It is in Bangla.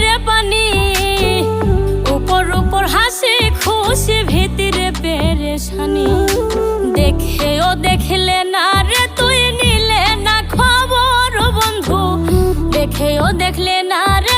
রে পানি, উপর উপর হাসি খুশি ভিতরে পেরেশানি। দেখেও দেখলে না রে তুই নিলে না খবর বন্ধু, দেখেও দেখলে না রে